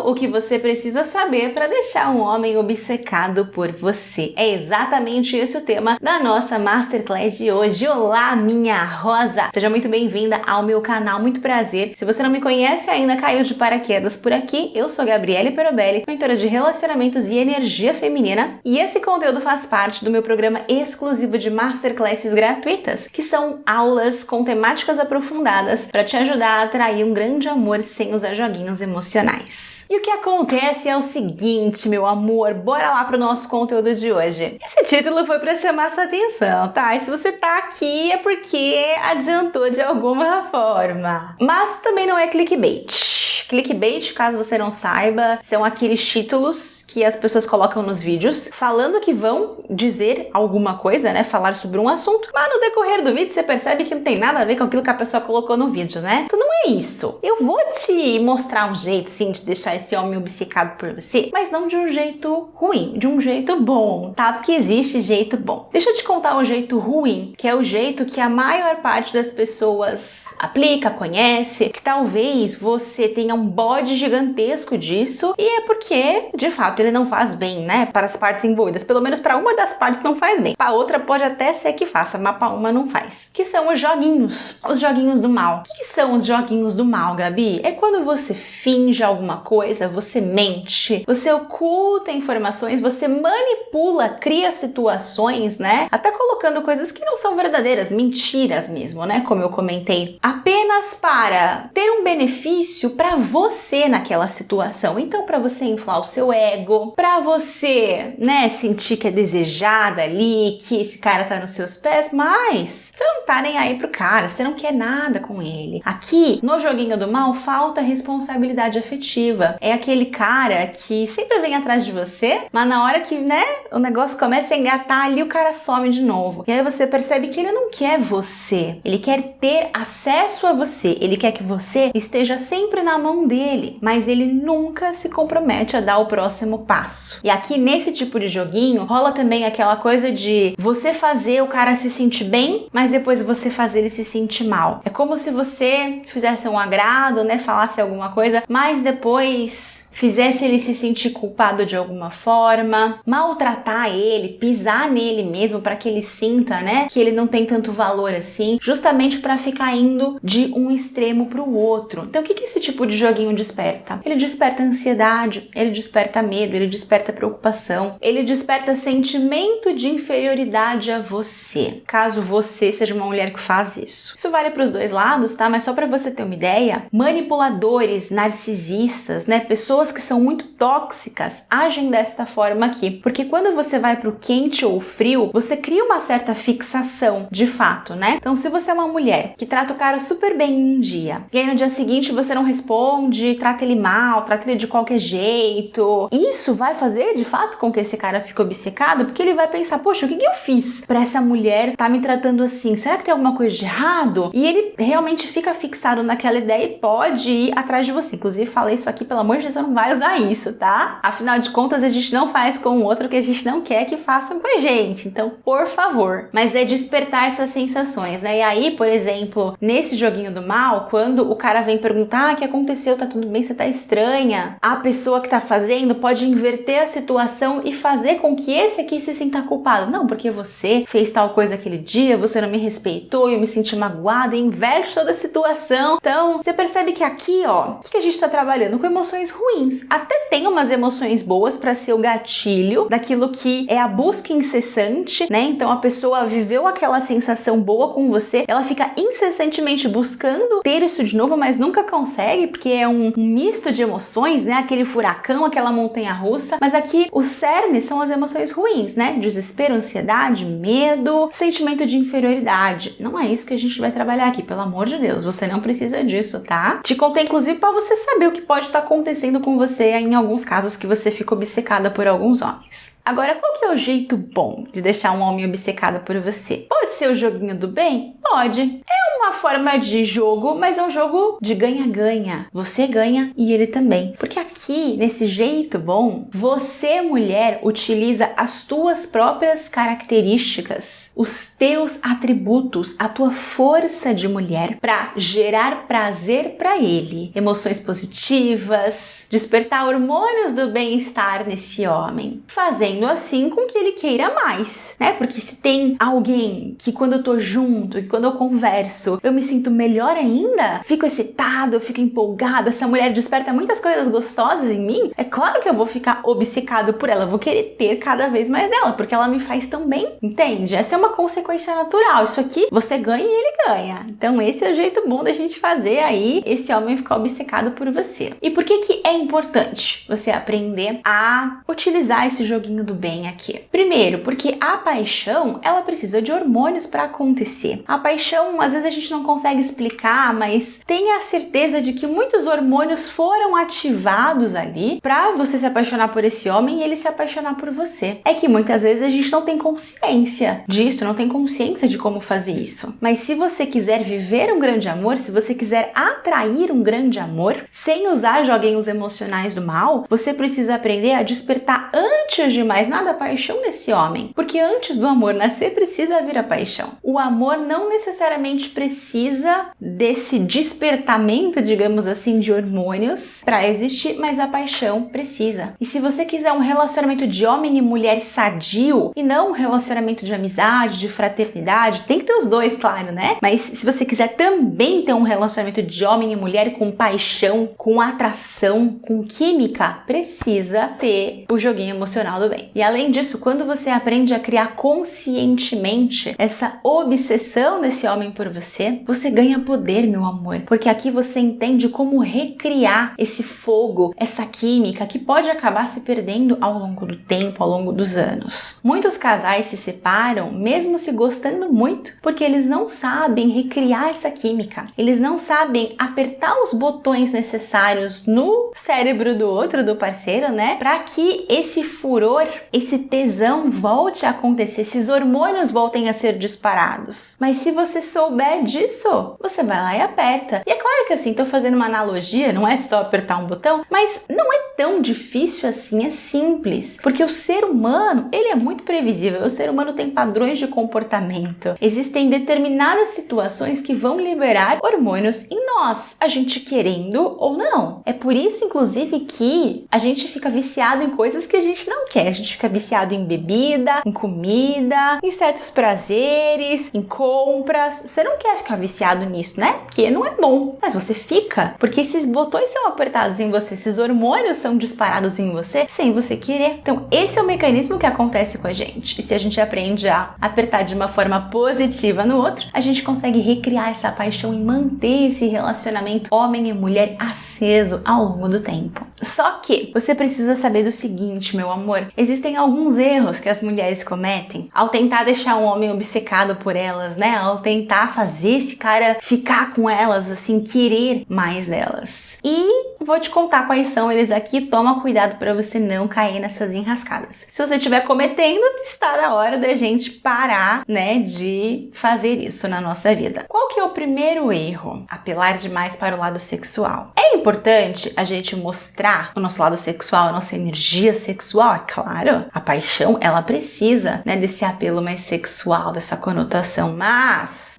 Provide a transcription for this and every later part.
o que você precisa saber para deixar um homem obcecado por você. É exatamente esse o tema da nossa Masterclass de hoje. Olá, minha rosa! Seja muito bem-vinda ao meu canal, muito prazer. Se você não me conhece ainda, caiu de paraquedas por aqui, eu sou Gabriele Perobelli, mentora de relacionamentos e energia feminina, e esse conteúdo faz parte do meu programa exclusivo de Masterclasses gratuitas, que são aulas com temáticas aprofundadas para te ajudar a atrair um grande amor sem usar joguinhos emocionais. E o que acontece é o seguinte, meu amor, bora lá pro nosso conteúdo de hoje. Esse título foi para chamar sua atenção, tá? E se você tá aqui é porque adiantou de alguma forma. Mas também não é clickbait. Clickbait, caso você não saiba, são aqueles títulos que as pessoas colocam nos vídeos, falando que vão dizer alguma coisa, né? Falar sobre um assunto, mas no decorrer do vídeo você percebe que não tem nada a ver com aquilo que a pessoa colocou no vídeo, né? Então não é isso. Eu vou te mostrar um jeito, sim, de deixar esse homem obcecado por você, mas não de um jeito ruim, de um jeito bom, tá? Porque existe jeito bom. Deixa eu te contar o jeito ruim, que é o jeito que a maior parte das pessoas aplica, conhece, que talvez você tenha um bode gigantesco disso, e é porque, de fato, ele não faz bem, né, para as partes envolvidas. Pelo menos para uma das partes não faz bem. Para outra pode até ser que faça, mas para uma não faz. Que são os joguinhos do mal. O que são os joguinhos do mal, Gabi? É quando você finge alguma coisa, você mente, você oculta informações, você manipula, cria situações, né, até colocando coisas que não são verdadeiras, mentiras mesmo, né, como eu comentei, apenas para ter um benefício para você naquela situação. Então, para você inflar o seu ego, para você, né, sentir que é desejada ali, que esse cara tá nos seus pés, mas você não tá nem aí pro cara, você não quer nada com ele. Aqui, no joguinho do mal, falta responsabilidade afetiva. É aquele cara que sempre vem atrás de você, mas na hora que, né, o negócio começa a engatar ali, o cara some de novo. E aí você percebe que ele não quer você, ele quer ter acesso a você, ele quer que você esteja sempre na mão dele, mas ele nunca se compromete a dar o próximo passo. E aqui nesse tipo de joguinho rola também aquela coisa de você fazer o cara se sentir bem, mas depois você fazer ele se sentir mal. É como se você fizesse um agrado, né, falasse alguma coisa, mas depois fizesse ele se sentir culpado de alguma forma, maltratar ele, pisar nele mesmo para que ele sinta, né, que ele não tem tanto valor assim, justamente para ficar indo de um extremo para o outro. Então o que esse tipo de joguinho desperta? Ele desperta ansiedade, ele desperta medo, ele desperta preocupação, ele desperta sentimento de inferioridade a você, caso você seja uma mulher que faz isso. Isso vale para os dois lados, tá? Mas só para você ter uma ideia, manipuladores, narcisistas, né, pessoas que são muito tóxicas agem desta forma aqui, porque quando você vai pro quente ou frio, você cria uma certa fixação, de fato, né? Então, se você é uma mulher que trata o cara super bem em um dia, e aí no dia seguinte você não responde, trata ele mal, trata ele de qualquer jeito, isso vai fazer, de fato, com que esse cara fique obcecado, porque ele vai pensar, poxa, o que eu fiz pra essa mulher tá me tratando assim? Será que tem alguma coisa de errado? E ele realmente fica fixado naquela ideia e pode ir atrás de você. Inclusive, falei isso aqui, pelo amor de Deus, não vai usar isso, tá? Afinal de contas, a gente não faz com o outro que a gente não quer que façam com a gente. Então, por favor. Mas é despertar essas sensações, né? E aí, por exemplo, nesse joguinho do mal, quando o cara vem perguntar, o que aconteceu? Tá tudo bem? Você tá estranha? A pessoa que tá fazendo pode inverter a situação e fazer com que esse aqui se sinta culpado. Não, porque você fez tal coisa aquele dia, você não me respeitou, eu me senti magoada, e inverte toda a situação. Então, você percebe que aqui, ó, o que a gente tá trabalhando? Com emoções ruins. Até tem umas emoções boas para ser o gatilho daquilo que é a busca incessante, né? Então a pessoa viveu aquela sensação boa com você, ela fica incessantemente buscando ter isso de novo, mas nunca consegue, porque é um misto de emoções, né? Aquele furacão, aquela montanha-russa. Mas aqui o cerne são as emoções ruins, né? Desespero, ansiedade, medo, sentimento de inferioridade. Não é isso que a gente vai trabalhar aqui, pelo amor de Deus. Você não precisa disso, tá? Te contei, inclusive, para você saber o que pode estar acontecendo com você em alguns casos que você fica obcecada por alguns homens. Agora, qual que é o jeito bom de deixar um homem obcecado por você? Pode ser o joguinho do bem? Pode. É uma forma de jogo, mas é um jogo de ganha-ganha. Você ganha e ele também. Porque aqui, nesse jeito bom, você, mulher, utiliza as tuas próprias características, os teus atributos, a tua força de mulher para gerar prazer para ele. Emoções positivas, despertar hormônios do bem-estar nesse homem, fazendo assim com que ele queira mais, né? Porque se tem alguém que quando eu tô junto, que quando eu converso, eu me sinto melhor ainda, fico excitado, eu fico empolgada, essa mulher desperta muitas coisas gostosas em mim, é claro que eu vou ficar obcecado por ela, eu vou querer ter cada vez mais dela, porque ela me faz tão bem, entende? Essa é uma consequência natural, isso aqui você ganha e ele ganha. Então esse é o jeito bom da gente fazer aí esse homem ficar obcecado por você. E por que é importante você aprender a utilizar esse joguinho do bem aqui? Primeiro, porque a paixão, ela precisa de hormônios para acontecer. A paixão, às vezes a gente não consegue explicar, mas tenha a certeza de que muitos hormônios foram ativados ali para você se apaixonar por esse homem e ele se apaixonar por você. É que muitas vezes a gente não tem consciência disso, não tem consciência de como fazer isso. Mas se você quiser viver um grande amor, se você quiser atrair um grande amor, sem usar joguinhos emocionais do mal, você precisa aprender a despertar antes de mais nada a paixão nesse homem. Porque antes do amor nascer, precisa vir a paixão. O amor não necessariamente precisa desse despertamento, digamos assim, de hormônios para existir, mas a paixão precisa. E se você quiser um relacionamento de homem e mulher sadio, e não um relacionamento de amizade, de fraternidade, tem que ter os dois, claro, né? Mas se você quiser também ter um relacionamento de homem e mulher com paixão, com atração, com química, precisa ter o joguinho emocional do bem. E além disso, quando você aprende a criar conscientemente essa obsessão desse homem por você, você ganha poder, meu amor. Porque aqui você entende como recriar esse fogo, essa química que pode acabar se perdendo ao longo do tempo, ao longo dos anos. Muitos casais se separam, mesmo se gostando muito, porque eles não sabem recriar essa química. Eles não sabem apertar os botões necessários no cérebro do outro, do parceiro, né? Para que esse furor, esse tesão volte a acontecer, esses hormônios voltem a ser disparados. Mas se você souber disso, você vai lá e aperta. E é claro que assim, tô fazendo uma analogia, não é só apertar um botão, mas não é tão difícil assim, é simples. Porque o ser humano, ele é muito previsível, o ser humano tem padrões de comportamento. Existem determinadas situações que vão liberar hormônios em nós, a gente querendo ou não. É por isso, inclusive, que a gente fica viciado em coisas que a gente não quer. A gente fica viciado em bebida, em comida, em certos prazeres, em compras. Você não quer ficar viciado nisso, né? Porque não é bom. Mas você fica, porque esses botões são apertados em você, esses hormônios são disparados em você sem você querer. Então, esse é o mecanismo que acontece com a gente. E se a gente aprende a apertar de uma forma positiva no outro, a gente consegue recriar essa paixão e manter esse relacionamento homem e mulher aceso ao longo do tempo. Só que você precisa saber do seguinte, meu amor, existem alguns erros que as mulheres cometem ao tentar deixar um homem obcecado por elas, né? Ao tentar fazer esse cara ficar com elas, assim, querer mais delas. E vou te contar quais são eles aqui, toma cuidado para você não cair nessas enrascadas. Se você estiver cometendo, está na hora da gente parar, né, de fazer isso na nossa vida. Qual que é o primeiro erro? Apelar demais para o lado sexual. É importante a gente mostrar o nosso lado sexual, a nossa energia sexual, é claro. A paixão, ela precisa, né, desse apelo mais sexual, dessa conotação, mas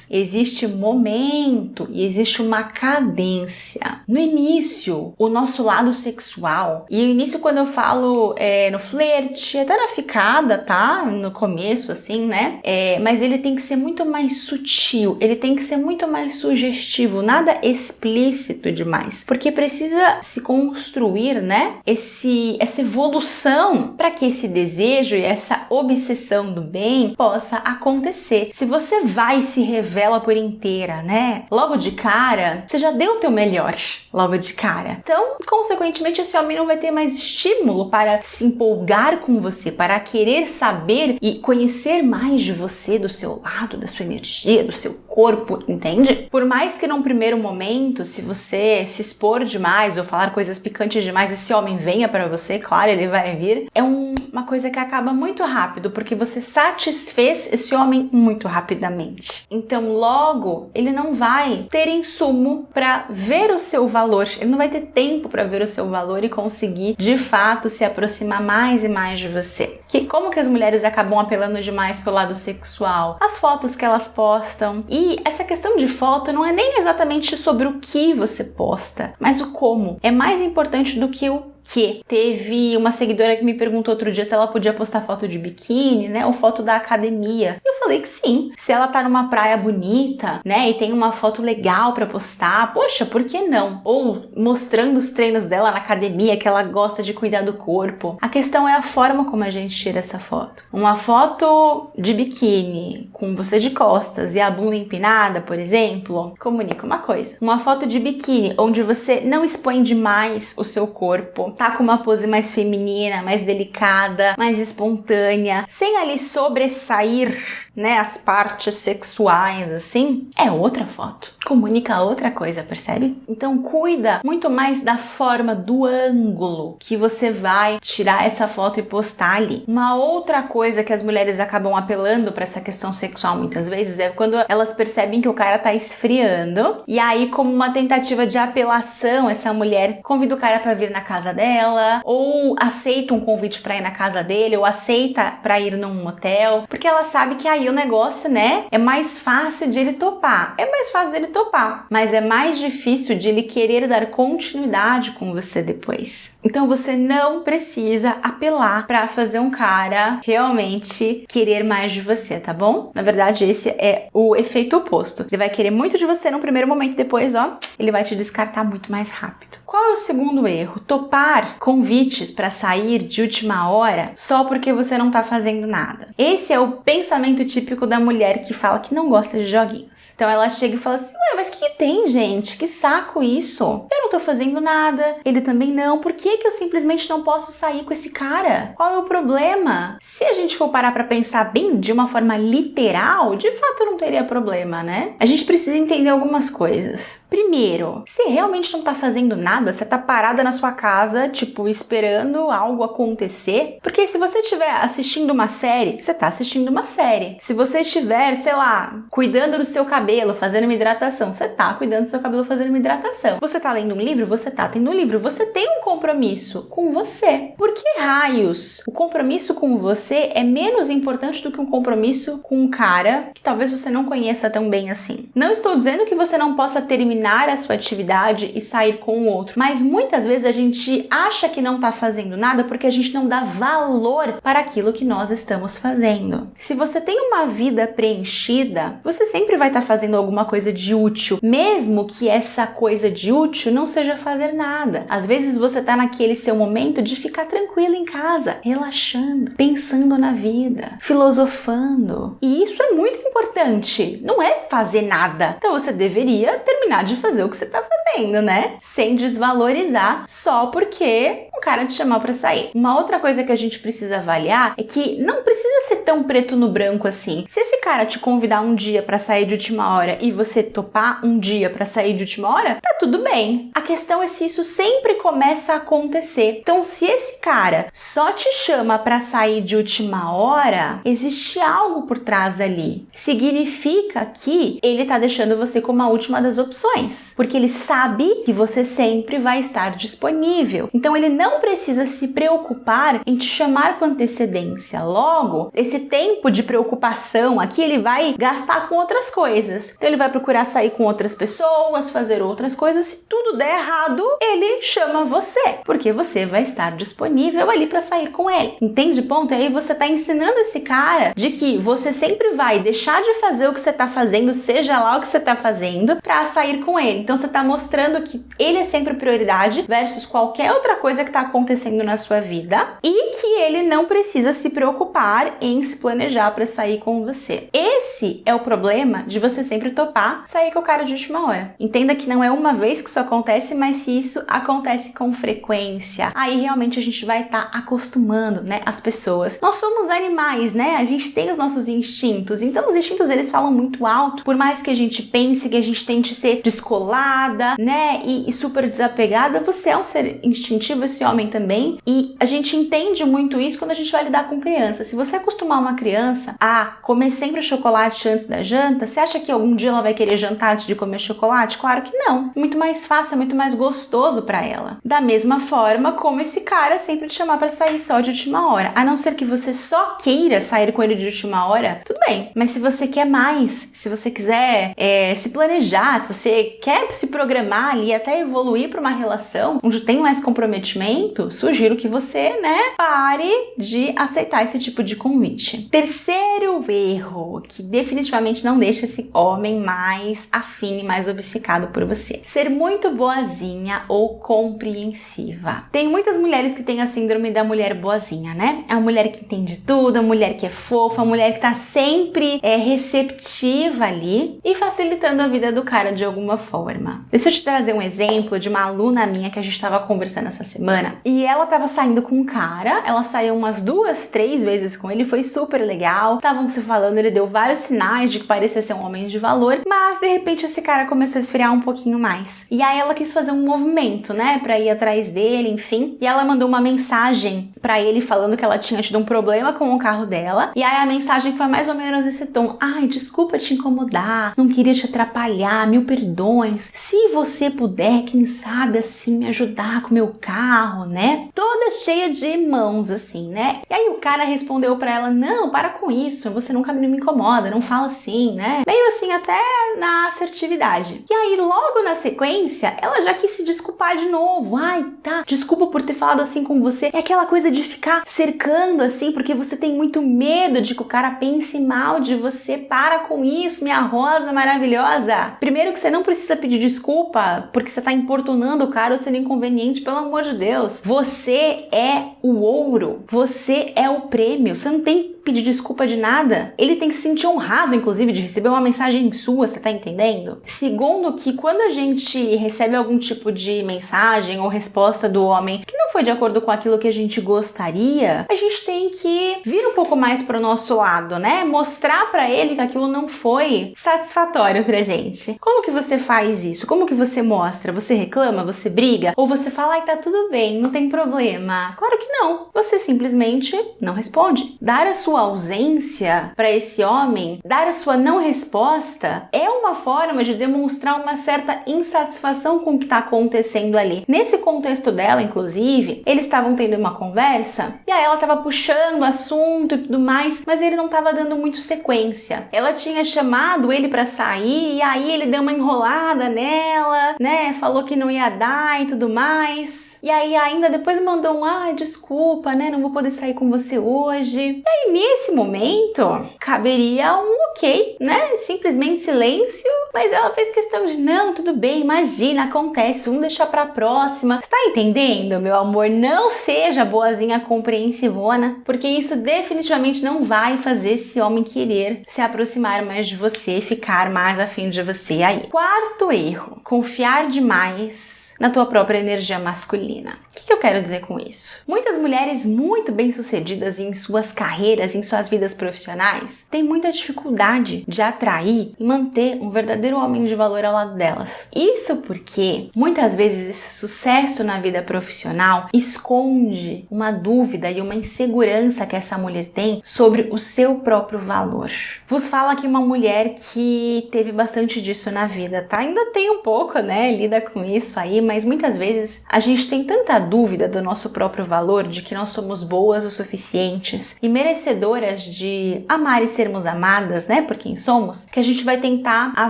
existe momento e existe uma cadência. No início, o nosso lado sexual, e o início quando eu falo no flerte, até na ficada, tá? No começo, assim, né? Mas ele tem que ser muito mais sutil, ele tem que ser muito mais sugestivo, nada explícito demais, porque precisa se construir, né? Essa evolução para que esse desejo e essa obsessão do bem possa acontecer. Se você vai e se revela por inteira, né? Logo de cara, você já deu o teu melhor, logo de cara. Então, consequentemente, esse homem não vai ter mais estímulo para se empolgar com você, para querer saber e conhecer mais de você, do seu lado, da sua energia, do seu corpo, entende? Por mais que num primeiro momento, se você se expor demais ou falar coisas picantes demais, esse homem venha para você, claro, ele vai vir, é uma coisa que acaba muito rápido, porque você satisfez esse homem muito rápido. rapidamente. Então, logo, ele não vai ter insumo para ver o seu valor, ele não vai ter tempo para ver o seu valor e conseguir, de fato, se aproximar mais e mais de você. Como que as mulheres acabam apelando demais pelo lado sexual? As fotos que elas postam. E essa questão de foto não é nem exatamente sobre o que você posta, mas o como. É mais importante do que o que. Teve uma seguidora que me perguntou outro dia se ela podia postar foto de biquíni, né, ou foto da academia. Eu falei que sim. Se ela tá numa praia bonita, né, e tem uma foto legal pra postar, poxa, por que não? Ou mostrando os treinos dela na academia, que ela gosta de cuidar do corpo. A questão é a forma como a gente tira essa foto. Uma foto de biquíni com você de costas e a bunda empinada, por exemplo, comunica uma coisa. Uma foto de biquíni onde você não expõe demais o seu corpo, tá com uma pose mais feminina, mais delicada, mais espontânea, sem ali sobressair, né, as partes sexuais, assim, é outra foto. Comunica outra coisa, percebe? Então cuida muito mais da forma, do ângulo que você vai tirar essa foto e postar ali. Uma outra coisa que as mulheres acabam apelando para essa questão sexual muitas vezes é quando elas percebem que o cara tá esfriando, e aí, como uma tentativa de apelação, essa mulher convida o cara para vir na casa dela, ou aceita um convite para ir na casa dele, ou aceita para ir num motel, porque ela sabe que aí o negócio, né, é mais fácil de ele topar. É mais fácil dele topar, mas é mais difícil de ele querer dar continuidade com você depois. Então você não precisa apelar para fazer um cara realmente querer mais de você, tá bom? Na verdade, esse é o efeito oposto. Ele vai querer muito de você no primeiro momento, depois, ó, ele vai te descartar muito mais rápido. Qual é o segundo erro? Topar convites para sair de última hora só porque você não tá fazendo nada. Esse é o pensamento típico da mulher que fala que não gosta de joguinhos. Então ela chega e fala assim, ué, mas que tem, gente? Que saco isso? Eu não tô fazendo nada, ele também não. Por que eu simplesmente não posso sair com esse cara? Qual é o problema? Se a gente for parar pra pensar bem de uma forma literal, de fato não teria problema, né? A gente precisa entender algumas coisas. Primeiro, se realmente não tá fazendo nada, você tá parada na sua casa, tipo, esperando algo acontecer, porque se você estiver assistindo uma série, você tá assistindo uma série. Se você estiver, sei lá, cuidando do seu cabelo, fazendo uma hidratação, você tá cuidando do seu cabelo, fazendo uma hidratação. Você tá lendo um livro, você tá tendo um livro. Você tem um compromisso com você. Por que raios o compromisso com você é menos importante do que um compromisso com um cara que talvez você não conheça tão bem assim? Não estou dizendo que você não possa terminar a sua atividade e sair com o outro, mas muitas vezes a gente acha que não tá fazendo nada porque a gente não dá valor para aquilo que nós estamos fazendo. Se você tem uma vida preenchida, você sempre vai estar fazendo alguma coisa de útil, mesmo que essa coisa de útil não seja fazer nada. Às vezes você tá naquele seu momento de ficar tranquilo em casa, relaxando, pensando na vida, filosofando. E isso é muito importante, não é fazer nada. Então você deveria terminar de fazer o que você tá fazendo, né? Sem desvalorizar só porque um cara te chamou pra sair. Uma outra coisa que a gente precisa avaliar é que não precisa ser tão preto no branco assim. Se esse cara te convidar um dia pra sair de última hora e você topar um dia pra sair de última hora, tá tudo bem. A questão é se isso sempre começa a acontecer. Então, se esse cara só te chama pra sair de última hora, existe algo por trás ali. Significa que ele tá deixando você como a última das opções, porque ele sabe que você sempre vai estar disponível. Então, ele não precisa se preocupar em te chamar com antecedência. Logo, esse tempo de preocupação aqui ele vai gastar com outras coisas. Então, ele vai procurar sair com outras pessoas, fazer outras coisas. Se tudo der errado, ele chama você, porque você vai estar disponível ali para sair com ele. Entende o ponto? E aí você tá ensinando esse cara de que você sempre vai deixar de fazer o que você tá fazendo, seja lá o que você tá fazendo, para sair com ele. Então, você tá mostrando que ele é sempre prioridade versus qualquer outra coisa que tá acontecendo na sua vida e que ele não precisa se preocupar em se planejar para sair com você. Esse é o problema de você sempre topar sair com o cara de última hora. Entenda que não é uma vez que isso acontece, mas se isso acontece com frequência, aí realmente a gente vai estar acostumando, né, as pessoas. Nós somos animais, né? A gente tem os nossos instintos. Então os instintos eles falam muito alto. Por mais que a gente pense que a gente tente ser descolada, né, e super desapegada, você é um ser instintivo, esse homem também, e a gente entende muito isso quando a gente vai lidar com criança. Se você acostumar uma criança a comer sempre chocolate antes da janta, você acha que algum dia ela vai querer jantar antes de comer chocolate? Claro que não. Muito mais fácil, é muito mais gostoso pra ela. Da mesma forma como esse cara sempre te chamar pra sair só de última hora. A não ser que você só queira sair com ele de última hora, tudo bem. Mas se você quer mais, se você quiser se planejar, se você quer se programar ali até evoluir pra uma relação onde tem mais comprometimento, sugiro que você, pare de aceitar esse tipo de convite. Terceiro erro, que definitivamente não deixa esse homem mais afim e mais obcecado por você. Ser muito boazinha ou compreensiva. Tem muitas mulheres que têm a síndrome da mulher boazinha, né? É a mulher que entende tudo, a mulher que é fofa, a mulher que tá sempre receptiva ali e facilitando a vida do cara de alguma forma. Deixa eu te trazer um exemplo de uma aluna minha que a gente tava conversando essa semana e ela tava saindo com um cara, ela saiu umas 2, 3 vezes com ele, foi super legal, estavam se falando, ele deu vários sinais de que parecia ser um homem de valor, mas de repente esse cara começou a esfriar um pouquinho mais. E aí ela quis fazer um movimento, pra ir atrás dele, enfim, e ela mandou uma mensagem pra ele falando que ela tinha tido um problema com o carro dela, e aí a mensagem foi mais ou menos esse tom: ai, desculpa te incomodar, não queria te atrapalhar, mil perdões, se você puder, quem sabe assim me ajudar com o meu carro, toda cheia de mãos assim, e aí o cara respondeu pra ela: não, para com isso, você nunca me incomoda, não fala assim, meio assim até na assertividade. E aí logo na sequência ela já quis se desculpar de novo: ai, tá, desculpa por ter falado assim com você. É aquela coisa de ficar cercando assim porque você tem muito medo de que o cara pense mal de você. Para com isso, minha rosa maravilhosa. Primeiro que você não precisa pedir desculpa porque você tá importunando o cara ou sendo inconveniente, pelo amor de Deus. Você é o ouro, você é o prêmio, você não tem que pedir desculpa de nada. Ele tem que se sentir honrado, inclusive, de receber uma mensagem sua, você tá entendendo? Segundo, que quando a gente recebe algum tipo de mensagem ou resposta do homem que não foi de acordo com aquilo que a gente gostaria, a gente tem que vir um pouco mais pro nosso lado, mostrar pra ele que aquilo não foi satisfatório pra gente. Como que você faz isso? Como que você mostra? Você reclama? Você briga? Ou você fala: ai, tá tudo bem, não tem problema? Claro que não. Você simplesmente não responde. Dar a sua ausência para esse homem, dar a sua não resposta, é uma forma de demonstrar uma certa insatisfação com o que está acontecendo ali. Nesse contexto dela, inclusive, eles estavam tendo uma conversa e aí ela estava puxando o assunto e tudo mais, mas ele não estava dando muito sequência. Ela tinha chamado ele para sair e aí ele deu uma enrolada nela, falou que não ia dar e tudo mais. E aí ainda depois mandou um: ai, desculpa, não vou poder sair com você hoje. E aí nesse momento caberia um ok, simplesmente silêncio, mas ela fez questão de: não, tudo bem, imagina, acontece, vamos deixar pra próxima. Você tá entendendo, meu amor? Não seja boazinha compreensivona, porque isso definitivamente não vai fazer esse homem querer se aproximar mais de você, ficar mais afim de você aí. Quarto erro: confiar demais na tua própria energia masculina. O que eu quero dizer com isso? Muitas mulheres muito bem-sucedidas em suas carreiras, em suas vidas profissionais, têm muita dificuldade de atrair e manter um verdadeiro homem de valor ao lado delas. Isso porque muitas vezes esse sucesso na vida profissional esconde uma dúvida e uma insegurança que essa mulher tem sobre o seu próprio valor. Vos falo aqui uma mulher que teve bastante disso na vida, tá? Ainda tem um pouco, lida com isso aí, mas muitas vezes a gente tem tanta dúvida do nosso próprio valor, de que nós somos boas o suficientes e merecedoras de amar e sermos amadas, por quem somos, que a gente vai tentar a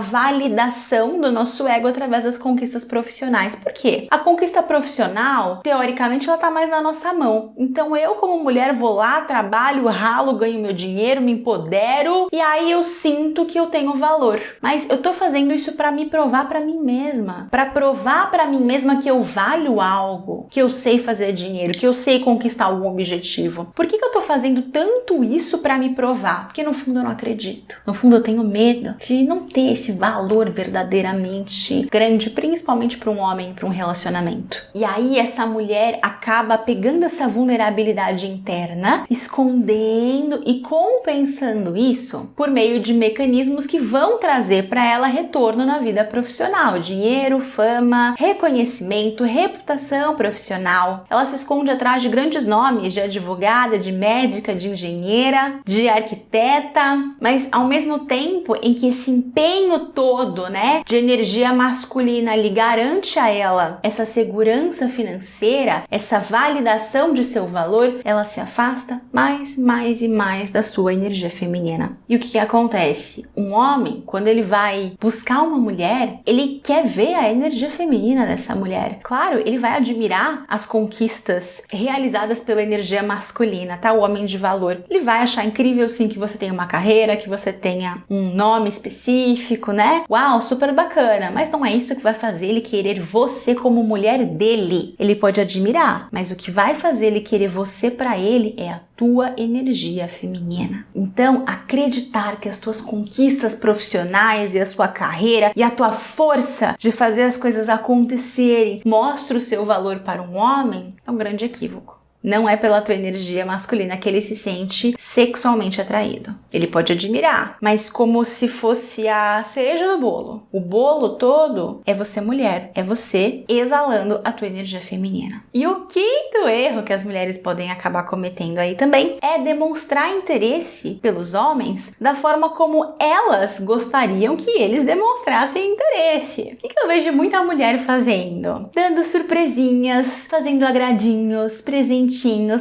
validação do nosso ego através das conquistas profissionais. Por quê? A conquista profissional, teoricamente, ela tá mais na nossa mão. Então eu, como mulher, vou lá, trabalho, ralo, ganho meu dinheiro, me empodero e aí eu sinto que eu tenho valor. Mas eu tô fazendo isso pra me provar pra mim mesma, pra provar pra mim mesma que eu valho algo, que eu sei fazer dinheiro, que eu sei conquistar algum objetivo. Por que eu tô fazendo tanto isso pra me provar? Porque no fundo eu não acredito. No fundo eu tenho medo de não ter esse valor verdadeiramente grande, principalmente para um homem, para um relacionamento. E aí essa mulher acaba pegando essa vulnerabilidade interna, escondendo e compensando isso por meio de mecanismos que vão trazer para ela retorno na vida profissional, dinheiro, fama, reconhecimento reconhecimento, reputação profissional. Ela se esconde atrás de grandes nomes de advogada, de médica, de engenheira, de arquiteta, mas ao mesmo tempo em que esse empenho todo, né, de energia masculina lhe garante a ela essa segurança financeira, essa validação de seu valor, ela se afasta mais e mais da sua energia feminina. E o que acontece? Um homem, quando ele vai buscar uma mulher, ele quer ver a energia feminina dessa mulher. Claro, ele vai admirar as conquistas realizadas pela energia masculina, tá? O homem de valor. Ele vai achar incrível, sim, que você tenha uma carreira, que você tenha um nome específico, né? Uau, super bacana. Mas não é isso que vai fazer ele querer você como mulher dele. Ele pode admirar, mas o que vai fazer ele querer você pra ele é a tua energia feminina. Então, acreditar que as tuas conquistas profissionais e a sua carreira e a tua força de fazer as coisas acontecerem mostra o seu valor para um homem é um grande equívoco. Não é pela tua energia masculina que ele se sente sexualmente atraído. Ele pode admirar, mas como se fosse a cereja do bolo. O bolo todo é você mulher, é você exalando a tua energia feminina. E o quinto erro que as mulheres podem acabar cometendo aí também é demonstrar interesse pelos homens da forma como elas gostariam que eles demonstrassem interesse. O que eu vejo muita mulher fazendo? Dando surpresinhas, fazendo agradinhos, presentes,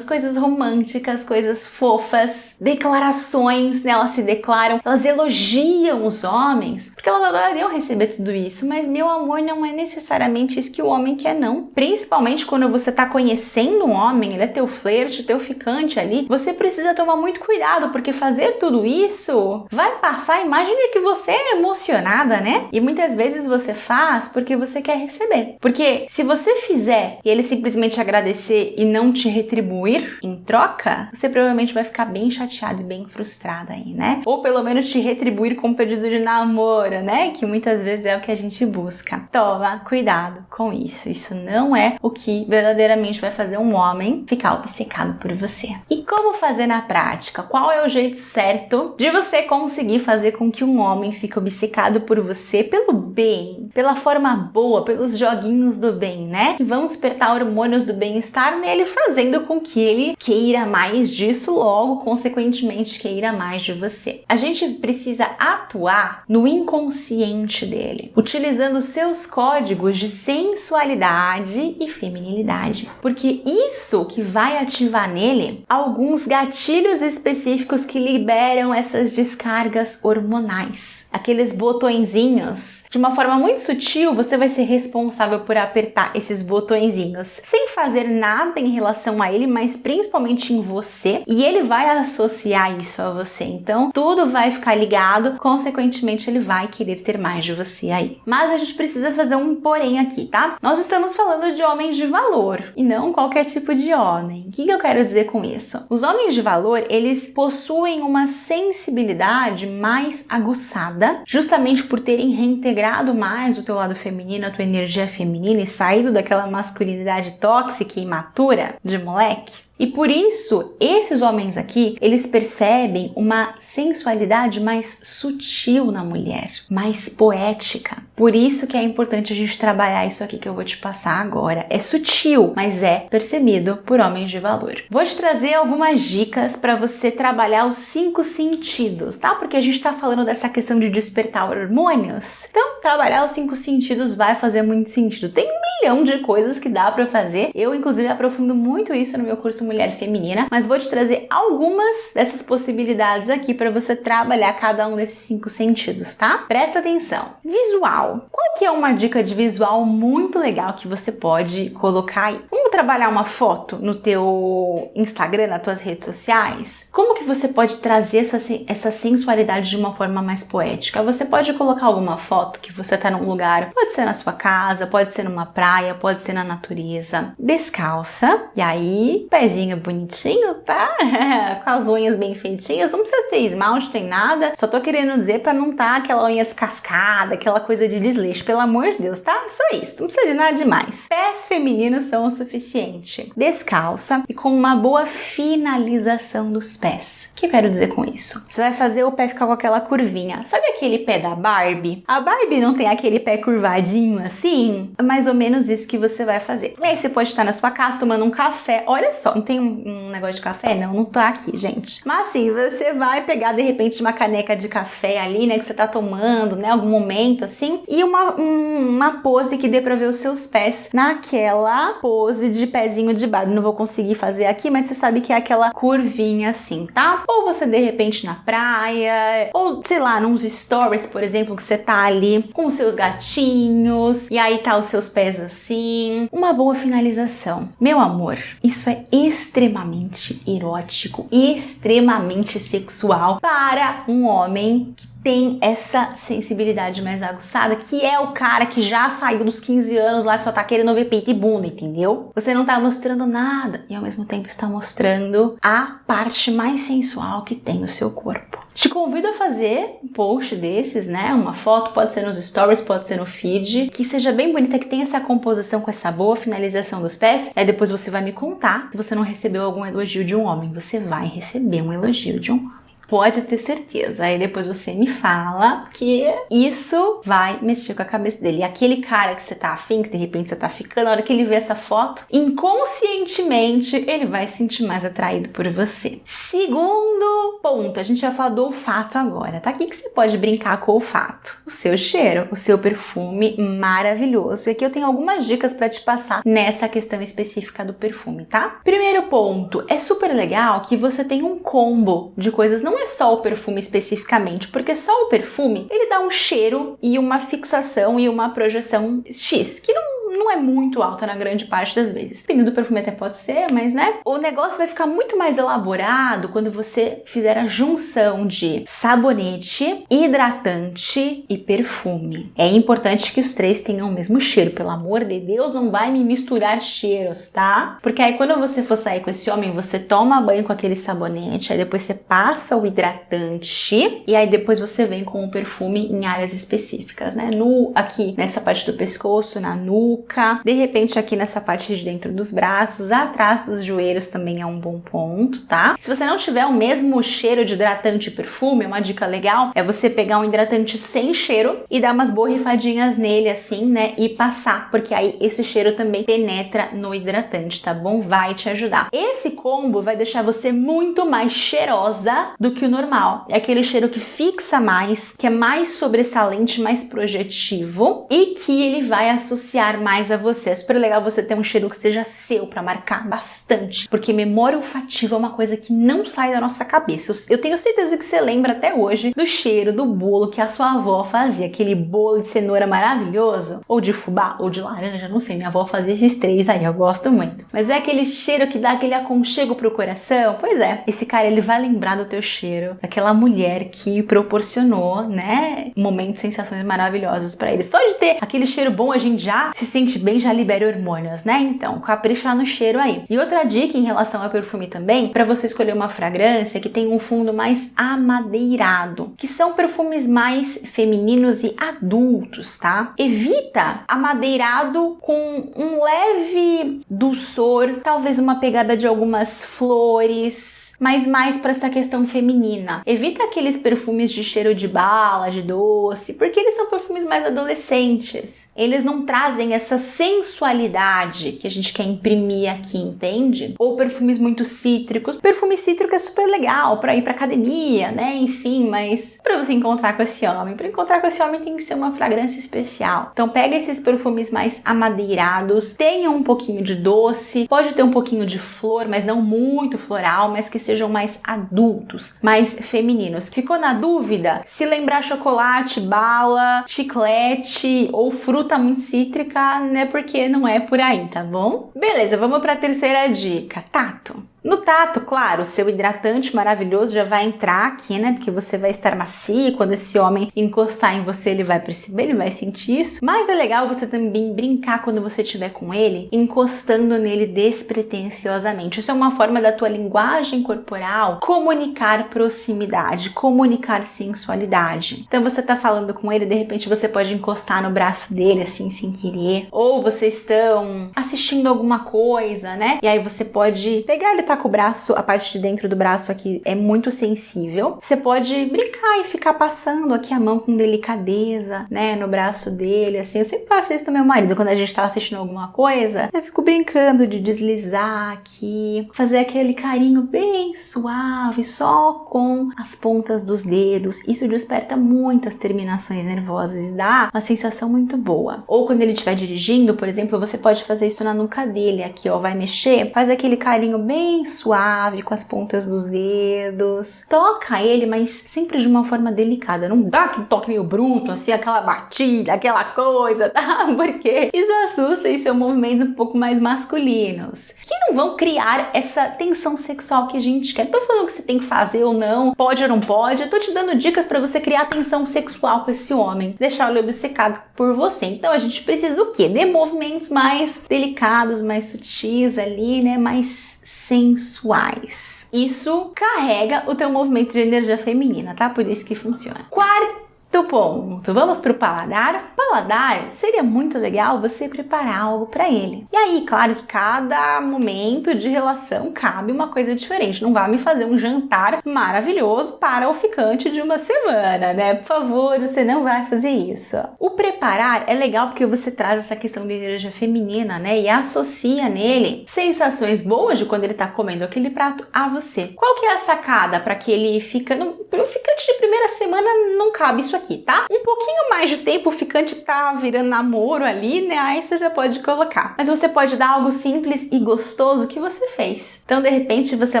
coisas românticas, coisas fofas, declarações, né? Elas se declaram, elas elogiam os homens, porque elas adorariam receber tudo isso, mas meu amor, não é necessariamente isso que o homem quer, não. Principalmente quando você tá conhecendo um homem, ele é teu flerte, teu ficante ali, você precisa tomar muito cuidado, porque fazer tudo isso vai passar a imagem de que você é emocionada, né? E muitas vezes você faz porque você quer receber. Porque se você fizer e ele simplesmente agradecer e não te retribuir em troca, você provavelmente vai ficar bem chateado e bem frustrada aí, né? Ou pelo menos te retribuir com um pedido de namoro, né? Que muitas vezes é o que a gente busca. Toma cuidado com isso. Isso não é o que verdadeiramente vai fazer um homem ficar obcecado por você. E como fazer na prática? Qual é o jeito certo de você conseguir fazer com que um homem fique obcecado por você pelo bem, pela forma boa, pelos joguinhos do bem, né? Que vão despertar hormônios do bem-estar nele, fazendo com que ele queira mais disso, logo, consequentemente, queira mais de você. A gente precisa atuar no inconsciente dele, utilizando seus códigos de sensualidade e feminilidade, porque isso que vai ativar nele alguns gatilhos específicos que liberam essas descargas hormonais, aqueles botõezinhos. De uma forma muito sutil, você vai ser responsável por apertar esses botõezinhos sem fazer nada em relação a ele, mas principalmente em você, e ele vai associar isso a você. Então, tudo vai ficar ligado, consequentemente, ele vai querer ter mais de você aí. Mas a gente precisa fazer um porém aqui, tá? Nós estamos falando de homens de valor e não qualquer tipo de homem. O que eu quero dizer com isso? Os homens de valor, eles possuem uma sensibilidade mais aguçada, justamente por terem reintegrado mais o teu lado feminino, a tua energia feminina e saído daquela masculinidade tóxica e imatura de moleque. E por isso, esses homens aqui, eles percebem uma sensualidade mais sutil na mulher, mais poética. Por isso que é importante a gente trabalhar isso aqui que eu vou te passar agora. É sutil, mas é percebido por homens de valor. Vou te trazer algumas dicas para você trabalhar os 5 sentidos, tá? Porque a gente tá falando dessa questão de despertar hormônios. Então, trabalhar os 5 sentidos vai fazer muito sentido. Tem 1 milhão de coisas que dá para fazer. Eu, inclusive, aprofundo muito isso no meu curso Mulher Feminina, mas vou te trazer algumas dessas possibilidades aqui para você trabalhar cada um desses 5 sentidos, tá? Presta atenção. Visual. Qual que é uma dica de visual muito legal que você pode colocar aí? Vamos trabalhar uma foto no teu Instagram, nas tuas redes sociais? Como que você pode trazer essa sensualidade de uma forma mais poética? Você pode colocar alguma foto que você tá num lugar, pode ser na sua casa, pode ser numa praia, pode ser na natureza, descalça, e aí, pezinho pezinho bonitinho, tá? Com as unhas bem feitinhas, não precisa ter esmalte, tem nada. Só tô querendo dizer pra não tá aquela unha descascada, aquela coisa de desleixo, pelo amor de Deus, tá? Só isso, não precisa de nada demais. Pés femininos são o suficiente. Descalça e com uma boa finalização dos pés. O que eu quero dizer com isso? Você vai fazer o pé ficar com aquela curvinha. Sabe aquele pé da Barbie? A Barbie não tem aquele pé curvadinho assim? É mais ou menos isso que você vai fazer. E aí você pode estar na sua casa tomando um café. Olha só, não tem um negócio de café? Não tá aqui, gente. Mas sim, você vai pegar de repente uma caneca de café ali, né, que você tá tomando, né, algum momento assim, e uma pose que dê pra ver os seus pés naquela pose de pezinho de Barbie. Não vou conseguir fazer aqui, mas você sabe que é aquela curvinha assim, tá? Ou você de repente na praia, ou sei lá, nos stories, por exemplo, que você tá ali com os seus gatinhos, e aí tá os seus pés assim. Uma boa finalização. Meu amor, isso é extremamente erótico, extremamente sexual para um homem que tem essa sensibilidade mais aguçada, que é o cara que já saiu dos 15 anos lá, que só tá querendo ver peito e bunda, entendeu? Você não tá mostrando nada e ao mesmo tempo está mostrando a parte mais sensual que tem no seu corpo. Te convido a fazer um post desses, né? Uma foto, pode ser nos stories, pode ser no feed, que seja bem bonita, que tenha essa composição com essa boa finalização dos pés. Aí depois você vai me contar se você não recebeu algum elogio de um homem. Você vai receber um elogio de um homem. Pode ter certeza. Aí depois você me fala que isso vai mexer com a cabeça dele. E aquele cara que você tá afim, que de repente você tá ficando, na hora que ele vê essa foto, inconscientemente ele vai se sentir mais atraído por você. Segundo ponto, a gente vai falar do olfato agora, tá? O que você pode brincar com o olfato? O seu cheiro, o seu perfume maravilhoso. E aqui eu tenho algumas dicas pra te passar nessa questão específica do perfume, tá? Primeiro ponto, é super legal que você tenha um combo de coisas, não é só o perfume especificamente, porque só o perfume, ele dá um cheiro e uma fixação e uma projeção X, que não é muito alta na grande parte das vezes. Dependendo do perfume até pode ser, mas né? O negócio vai ficar muito mais elaborado quando você fizer a junção de sabonete, hidratante e perfume. É importante que os três tenham o mesmo cheiro, pelo amor de Deus, não vai me misturar cheiros, tá? Porque aí quando você for sair com esse homem, você toma banho com aquele sabonete, aí depois você passa o hidratante e aí depois você vem com o perfume em áreas específicas, né? Aqui nessa parte do pescoço, na nuca, de repente aqui nessa parte de dentro dos braços, atrás dos joelhos também é um bom ponto, tá? Se você não tiver o mesmo cheiro de hidratante e perfume, uma dica legal é você pegar um hidratante sem cheiro e dar umas borrifadinhas nele assim, né? E passar, porque aí esse cheiro também penetra no hidratante, tá bom? Vai te ajudar. Esse combo vai deixar você muito mais cheirosa do que o normal. É aquele cheiro que fixa mais, que é mais sobressalente, mais projetivo e que ele vai associar mais a você. É super legal você ter um cheiro que seja seu pra marcar bastante, porque memória olfativa é uma coisa que não sai da nossa cabeça. Eu tenho certeza que você lembra até hoje do cheiro do bolo que a sua avó fazia, aquele bolo de cenoura maravilhoso, ou de fubá, ou de laranja, não sei, minha avó fazia esses três aí, eu gosto muito. Mas é aquele cheiro que dá aquele aconchego pro coração. Pois é, esse cara ele vai lembrar do teu cheiro, daquela mulher que proporcionou, né, momentos, sensações maravilhosas pra ele. Só de ter aquele cheiro bom, a gente já se sente bem, já libera hormônios, né? Então, capricha no cheiro aí. E outra dica em relação ao perfume também, pra você escolher uma fragrância que tem um fundo mais amadeirado, que são perfumes mais femininos e adultos, tá? Evita amadeirado com um leve dulçor, talvez uma pegada de algumas flores, mas mais para essa questão feminina. Evita aqueles perfumes de cheiro de bala, de doce, porque eles são perfumes mais adolescentes. Eles não trazem essa sensualidade que a gente quer imprimir aqui, entende? Ou perfumes muito cítricos. Perfume cítrico é super legal para ir para academia, né? Enfim, mas para você encontrar com esse homem, para encontrar com esse homem tem que ser uma fragrância especial. Então pega esses perfumes mais amadeirados, tenham um pouquinho de doce, pode ter um pouquinho de flor, mas não muito floral, mas que sejam mais adultos, mais femininos. Ficou na dúvida? Se lembrar chocolate, bala, chiclete ou fruta muito cítrica, né? Porque não é por aí, tá bom? Beleza, vamos para a terceira dica. Tato. No tato, claro, o seu hidratante maravilhoso já vai entrar aqui, né? Porque você vai estar macio, quando esse homem encostar em você, ele vai perceber, ele vai sentir isso. Mas é legal você também brincar quando você estiver com ele, encostando nele despretensiosamente. Isso é uma forma da tua linguagem corporal comunicar proximidade, comunicar sensualidade. Então você tá falando com ele, de repente você pode encostar no braço dele, assim, sem querer. Ou vocês estão assistindo alguma coisa, né? E aí você pode pegar, ele tá com o braço, a parte de dentro do braço aqui é muito sensível. Você pode brincar e ficar passando aqui a mão com delicadeza, né, no braço dele, assim. Eu sempre passo isso no meu marido, quando a gente tá assistindo alguma coisa, eu fico brincando de deslizar aqui, fazer aquele carinho bem suave, só com as pontas dos dedos. Isso desperta muitas terminações nervosas e dá uma sensação muito boa. Ou quando ele estiver dirigindo, por exemplo, você pode fazer isso na nuca dele, aqui ó, vai mexer, faz aquele carinho bem suave com as pontas dos dedos. Toca ele, mas sempre de uma forma delicada, não dá aquele toque meio bruto, assim, aquela batida, aquela coisa, tá? Porque isso assusta e são movimentos um pouco mais masculinos, que não vão criar essa tensão sexual que a gente quer. Não tô falando que você tem que fazer ou não, pode ou não pode, eu tô te dando dicas pra você criar tensão sexual com esse homem, deixar ele obcecado por você. Então a gente precisa o quê? De movimentos mais delicados, mais sutis ali, né? Mais sensuais. Isso carrega o teu movimento de energia feminina, tá? Por isso que funciona. Quarto ponto, vamos pro paladar. Paladar, seria muito legal você preparar algo para ele. E aí, claro que cada momento de relação cabe uma coisa diferente. Não vai me fazer um jantar maravilhoso para o ficante de uma semana, né? Por favor, você não vai fazer isso. O preparar é legal porque você traz essa questão de energia feminina, né? E associa nele sensações boas de quando ele tá comendo aquele prato a você. Qual que é a sacada para que ele fica... Pro ficante de primeira semana não cabe isso aqui, tá? Um pouquinho mais de tempo, o ficante tá virando namoro ali, né? Aí você já pode colocar. Mas você pode dar algo simples e gostoso que você fez. Então, de repente, você é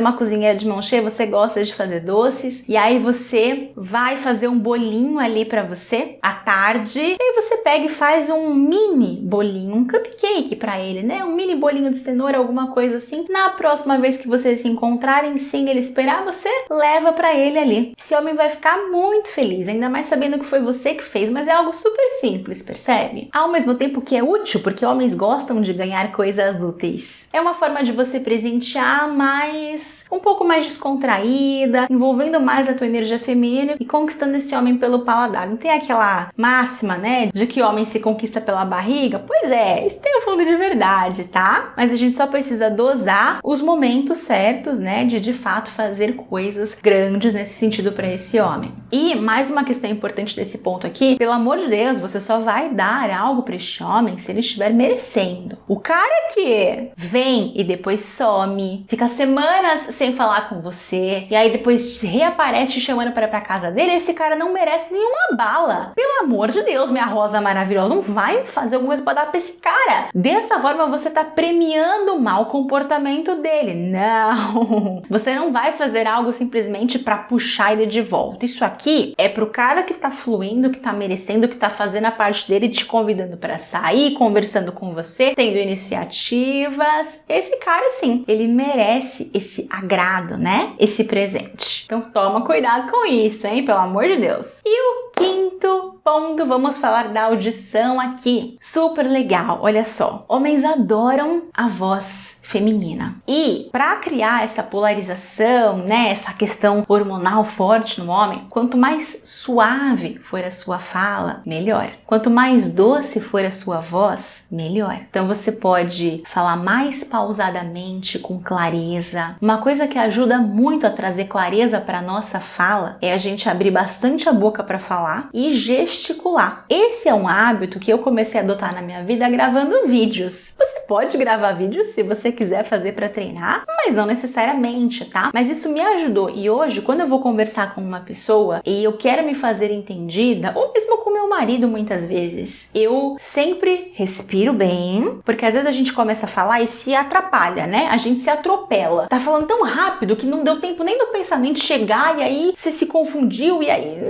uma cozinheira de mão cheia, você gosta de fazer doces, e aí você vai fazer um bolinho ali pra você à tarde, e aí você pega e faz um mini bolinho, um cupcake pra ele, né? Um mini bolinho de cenoura, alguma coisa assim. Na próxima vez que vocês se encontrarem, sem ele esperar, você leva pra ele ali. Esse homem vai ficar muito feliz, ainda mais sabendo que foi você que fez, mas é algo super simples, percebe? Ao mesmo tempo que é útil, porque homens gostam de ganhar coisas úteis. É uma forma de você presentear, mas um pouco mais descontraída, envolvendo mais a tua energia feminina e conquistando esse homem pelo paladar. Não tem aquela máxima, né, de que homem se conquista pela barriga? Pois é, isso tem um fundo de verdade, tá? Mas a gente só precisa dosar os momentos certos, né, de fato fazer coisas grandes nesse sentido para esse homem. E mais uma questão importante desse ponto aqui, pelo amor de Deus, você só vai dar algo para este homem se ele estiver merecendo. O cara que vem e depois some, fica semanas sem falar com você, e aí depois reaparece te chamando para ir pra casa dele, esse cara não merece nenhuma bala. Pelo amor de Deus, minha rosa maravilhosa, não vai fazer alguma coisa pra dar pra esse cara. Dessa forma, você tá premiando o mau comportamento dele. Não! Você não vai fazer algo simplesmente pra puxar ele de volta. Isso aqui é pro cara que tá fluindo, que tá merecendo, que tá fazendo a parte dele, te convidando pra sair, conversando com você, tendo iniciativas. Esse cara, sim, ele merece esse agrado, né? Esse presente. Então toma cuidado com isso, hein? Pelo amor de Deus. E o quinto ponto, vamos falar da audição aqui. Super legal, olha só. Homens adoram a voz feminina. E para criar essa polarização, né, essa questão hormonal forte no homem, quanto mais suave for a sua fala, melhor. Quanto mais doce for a sua voz, melhor. Então você pode falar mais pausadamente, com clareza. Uma coisa que ajuda muito a trazer clareza para nossa fala é a gente abrir bastante a boca para falar e gesticular. Esse é um hábito que eu comecei a adotar na minha vida gravando vídeos. Você pode gravar vídeos se você quiser fazer para treinar, mas não necessariamente, tá? Mas isso me ajudou e hoje, quando eu vou conversar com uma pessoa e eu quero me fazer entendida, ou mesmo com meu marido muitas vezes, eu sempre respiro bem, porque às vezes a gente começa a falar e se atrapalha, né? A gente se atropela. Tá falando tão rápido que não deu tempo nem do pensamento chegar e aí você se confundiu e aí,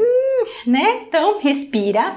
né? Então, respira.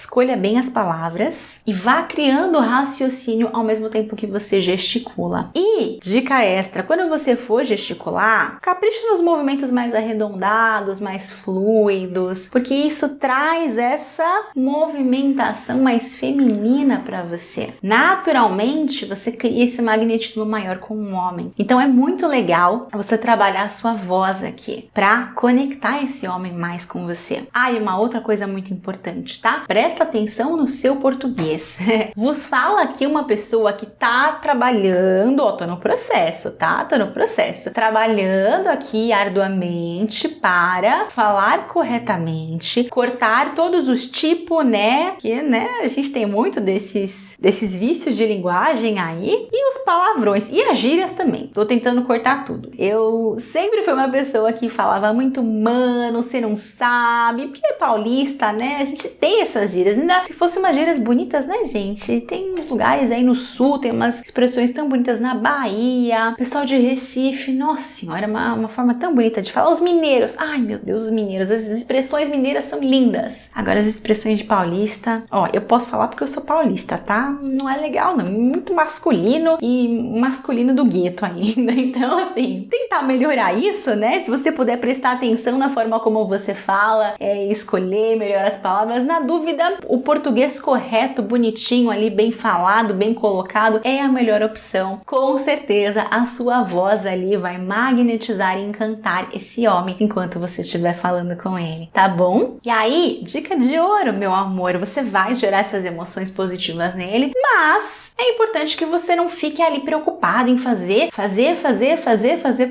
escolha bem as palavras e vá criando raciocínio ao mesmo tempo que você gesticula. E, dica extra, quando você for gesticular, capricha nos movimentos mais arredondados, mais fluidos, porque isso traz essa movimentação mais feminina para você. Naturalmente, você cria esse magnetismo maior com um homem. Então é muito legal você trabalhar a sua voz aqui para conectar esse homem mais com você. Ah, e uma outra coisa muito importante, tá? Presta atenção no seu português. Vos fala aqui uma pessoa que tá trabalhando, ó, tô no processo, tá? Tô no processo. Trabalhando aqui arduamente para falar corretamente, cortar todos os tipos, né? Que, né, a gente tem muito desses vícios de linguagem aí, e os palavrões, e as gírias também. Tô tentando cortar tudo. Eu sempre fui uma pessoa que falava muito mano, você não sabe, porque é paulista, né? A gente tem essas gírias. Ainda se fossem umas gírias bonitas, né, gente? Tem lugares aí no sul, tem umas expressões tão bonitas na Bahia, pessoal de Recife, nossa senhora, uma forma tão bonita de falar. Os mineiros, ai meu Deus, os mineiros, as expressões mineiras são lindas. Agora as expressões de paulista, ó, eu posso falar porque eu sou paulista, tá? Não é legal não, muito masculino e masculino do gueto ainda. Então assim, tentar melhorar isso, né? Se você puder prestar atenção na forma como você fala, escolher melhor as palavras, na dúvida, o português correto, bonitinho ali, bem falado, bem colocado, é a melhor opção. Com certeza a sua voz ali vai magnetizar e encantar esse homem enquanto você estiver falando com ele, tá bom? E aí, dica de ouro, meu amor, você vai gerar essas emoções positivas nele, mas é importante que você não fique ali preocupado em fazer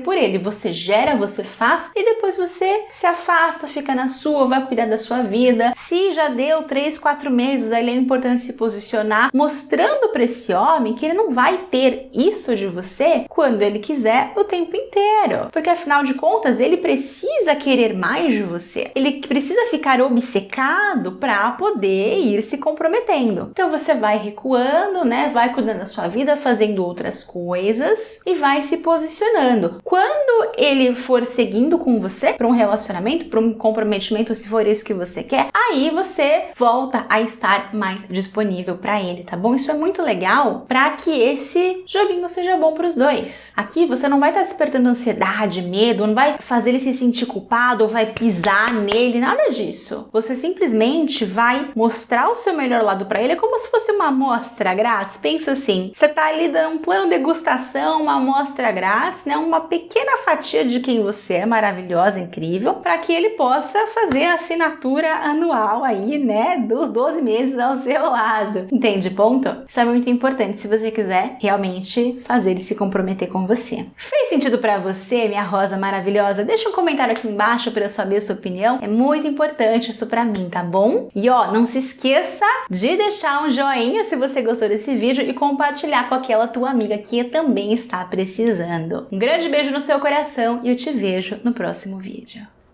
por ele. Você gera, você faz e depois você se afasta, fica na sua, vai cuidar da sua vida. Se já deu 3, 4 meses, ali é importante se posicionar, mostrando para esse homem que ele não vai ter isso de você quando ele quiser o tempo inteiro. Porque afinal de contas, ele precisa querer mais de você. Ele precisa ficar obcecado para poder ir se comprometendo. Então você vai recuando, né? Vai cuidando da sua vida, fazendo outras coisas e vai se posicionando. Quando ele for seguindo com você para um relacionamento, para um comprometimento, se for isso que você quer, aí você volta a estar mais disponível para ele, tá bom? Isso é muito legal para que esse joguinho seja bom para os dois. Aqui você não vai estar despertando ansiedade, medo, não vai fazer ele se sentir culpado ou vai pisar nele, nada disso. Você simplesmente vai mostrar o seu melhor lado para ele, é como se fosse uma amostra grátis. Pensa assim, você tá ali dando um plano de degustação, uma amostra grátis, né? Uma pequena fatia de quem você é, maravilhosa, incrível, para que ele possa fazer a assinatura anual aí, né? Dos 12 meses ao seu lado. Entende, ponto? Isso é muito importante se você quiser realmente fazer ele se comprometer com você. Fez sentido para você, minha rosa maravilhosa? Deixa um comentário aqui embaixo para eu saber a sua opinião. É muito importante isso para mim, tá bom? E ó, não se esqueça de deixar um joinha se você gostou desse vídeo e compartilhar com aquela tua amiga que também está precisando. Um grande beijo no seu coração e eu te vejo no próximo vídeo.